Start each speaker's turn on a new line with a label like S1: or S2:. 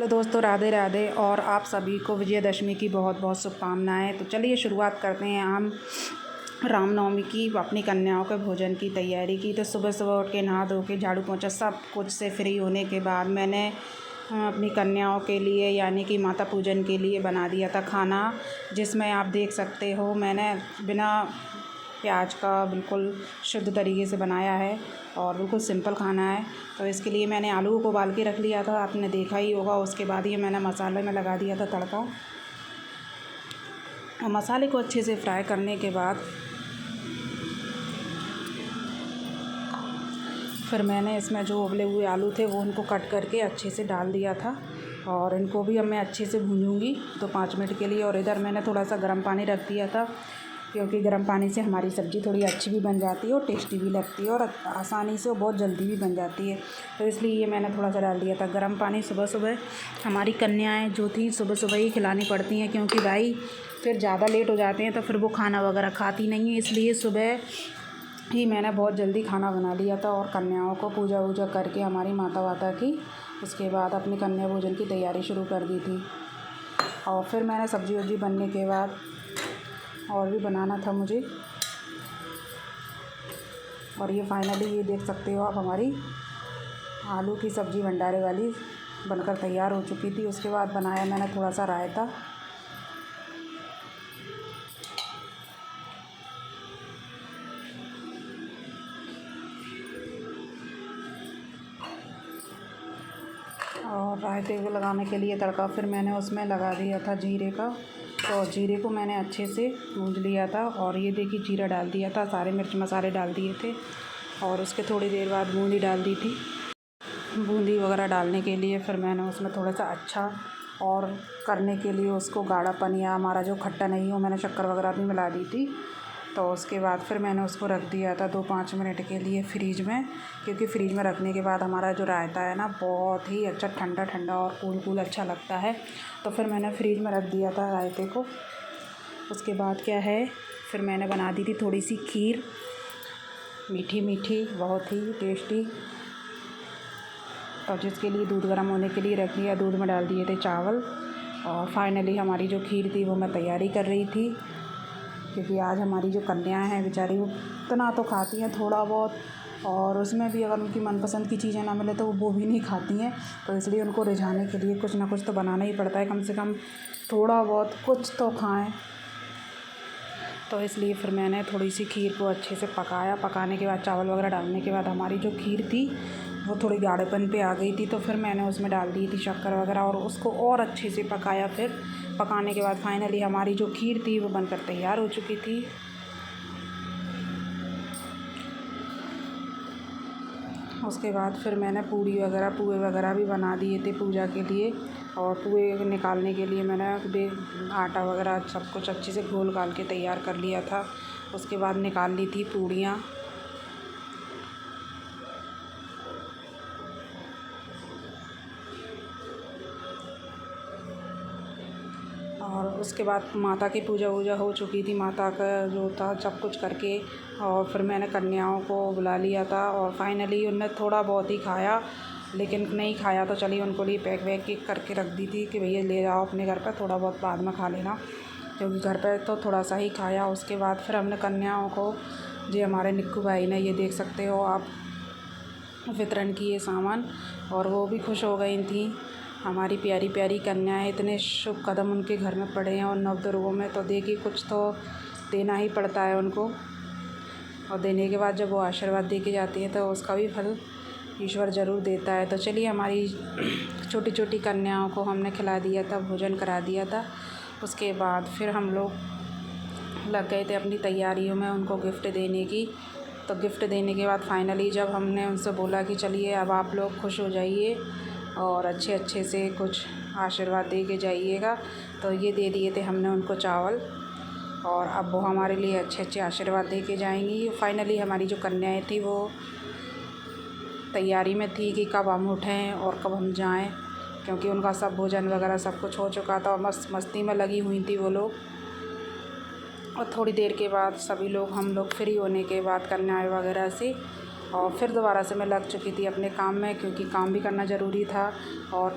S1: Hello दोस्तों, राधे राधे। और आप सभी को विजयदशमी की बहुत बहुत शुभकामनाएं। तो चलिए शुरुआत करते हैं हम रामनवमी की। अपनी कन्याओं के भोजन की तैयारी की। तो सुबह सुबह उठ के नहा धो के झाड़ू पोंछा सब कुछ से फ्री होने के बाद मैंने अपनी कन्याओं के लिए यानी कि माता पूजन के लिए बना दिया था खाना, जिसमें आप देख सकते हो मैंने बिना प्याज का बिल्कुल शुद्ध तरीके से बनाया है और बिल्कुल सिंपल खाना है। तो इसके लिए मैंने आलू को उबाल के रख लिया था, आपने देखा ही होगा। उसके बाद ये मैंने मसाले में लगा दिया था तड़का। और मसाले को अच्छे से फ्राई करने के बाद फिर मैंने इसमें जो उबले हुए आलू थे वो उनको कट करके अच्छे से डाल दिया था। और इनको भी अब मैं अच्छे से भूनूंगी तो 5 मिनट के लिए। और इधर मैंने थोड़ा सा गर्म पानी रख दिया था, क्योंकि गर्म पानी से हमारी सब्ज़ी थोड़ी अच्छी भी बन जाती है और टेस्टी भी लगती है और आसानी से और बहुत जल्दी भी बन जाती है। तो इसलिए ये मैंने थोड़ा सा डाल दिया था गर्म पानी। सुबह सुबह हमारी कन्याएं जो थी सुबह सुबह ही खिलानी पड़ती हैं, क्योंकि भाई फिर ज़्यादा लेट हो जाते हैं तो फिर वो खाना वगैरह खाती नहीं है। इसलिए सुबह ही मैंने बहुत जल्दी खाना बना लिया था और कन्याओं को पूजा वूजा करके हमारी माता वाता की, उसके बाद अपनी कन्या भोजन की तैयारी शुरू कर दी थी। और फिर मैंने सब्ज़ी वब्जी बनने के बाद और भी बनाना था मुझे। और ये फाइनली ये देख सकते हो आप, हमारी आलू की सब्ज़ी भंडारे वाली बनकर तैयार हो चुकी थी। उसके बाद बनाया मैंने थोड़ा सा रायता। और रायते को लगाने के लिए तड़का फिर मैंने उसमें लगा दिया था जीरे का। तो जीरे को मैंने अच्छे से भून लिया था। और ये देखिए जीरा डाल दिया था, सारे मिर्च मसाले डाल दिए थे। और उसके थोड़ी देर बाद बूंदी डाल दी थी। बूंदी वगैरह डालने के लिए फिर मैंने उसमें थोड़ा सा अच्छा और करने के लिए उसको गाढ़ापन या हमारा जो खट्टा नहीं हो, मैंने शक्कर वगैरह भी मिला दी थी। तो उसके बाद फिर मैंने उसको रख दिया था 2-5 मिनट के लिए फ्रीज में, क्योंकि फ्रीज में रखने के बाद हमारा जो रायता है ना बहुत ही अच्छा ठंडा ठंडा और कूल कूल अच्छा लगता है। तो फिर मैंने फ्रीज में रख दिया था रायते को। उसके बाद क्या है, फिर मैंने बना दी थी थोड़ी सी खीर, मीठी मीठी बहुत ही टेस्टी। और जिसके लिए दूध गर्म होने के लिए रख दिया, दूध में डाल दिए थे चावल। और फाइनली हमारी जो खीर थी वो मैं तैयारी कर रही थी, क्योंकि आज हमारी जो कन्याएं हैं बेचारी वो इतना तो खाती हैं थोड़ा बहुत, और उसमें भी अगर उनकी मनपसंद की चीज़ें ना मिले तो वो भी नहीं खाती हैं। तो इसलिए उनको रिझाने के लिए कुछ ना कुछ तो बनाना ही पड़ता है, कम से कम थोड़ा बहुत कुछ तो खाएँ। तो इसलिए फिर मैंने थोड़ी सी खीर को अच्छे से पकाया। पकाने के बाद चावल वगैरह डालने के बाद हमारी जो खीर थी वो थोड़ी गाढ़ेपन पे आ गई थी। तो फिर मैंने उसमें डाल दी थी शक्कर वगैरह और उसको और अच्छे से पकाया। फिर पकाने के बाद फाइनली हमारी जो खीर थी वो बनकर तैयार हो चुकी थी। उसके बाद फिर मैंने पुए वगैरह भी बना दिए थे पूजा के लिए। और पुए निकालने के लिए मैंने आटा वगैरह सब कुछ अच्छे से घोल घाल के तैयार कर लिया था। उसके बाद निकाल ली थी पूड़ियाँ। और उसके बाद माता की पूजा वूजा हो चुकी थी, माता का जो था सब कुछ करके। और फिर मैंने कन्याओं को बुला लिया था और फाइनली उनने थोड़ा बहुत ही खाया, लेकिन नहीं खाया तो चलिए उनको लिए पैक वैक करके रख दी थी कि भैया ले जाओ अपने घर पर, थोड़ा बहुत बाद में खा लेना, क्योंकि घर पर तो थोड़ा सा ही खाया। उसके बाद फिर हमने कन्याओं को, जी हमारे निक्कू भाई ने, ये देख सकते हो आप, वितरण किए सामान। और वो भी खुश हो गई थी। हमारी प्यारी प्यारी कन्याएं, इतने शुभ कदम उनके घर में पड़े हैं और नवदुर्गों में, तो देखिए कुछ तो देना ही पड़ता है उनको। और देने के बाद जब वो आशीर्वाद दे के जाती हैं तो उसका भी फल ईश्वर ज़रूर देता है। तो चलिए हमारी छोटी छोटी कन्याओं को हमने खिला दिया था, भोजन करा दिया था। उसके बाद फिर हम लोग लग गए थे अपनी तैयारियों में उनको गिफ्ट देने की। तो गिफ्ट देने के बाद फाइनली जब हमने उनसे बोला कि चलिए अब आप लोग खुश हो जाइए और अच्छे अच्छे से कुछ आशीर्वाद दे के जाइएगा, तो ये दे दिए थे हमने उनको चावल। और अब वो हमारे लिए अच्छे अच्छे आशीर्वाद दे के जाएंगी। फाइनली हमारी जो कन्याएं थी वो तैयारी में थी कि कब हम उठें और कब हम जाएं, क्योंकि उनका सब भोजन वगैरह सब कुछ हो चुका था और मस्त मस्ती में लगी हुई थी वो लोग। और थोड़ी देर के बाद सभी लोग, हम लोग फ्री होने के बाद कन्याएं वगैरह से, और फिर दोबारा से मैं लग चुकी थी अपने काम में, क्योंकि काम भी करना ज़रूरी था। और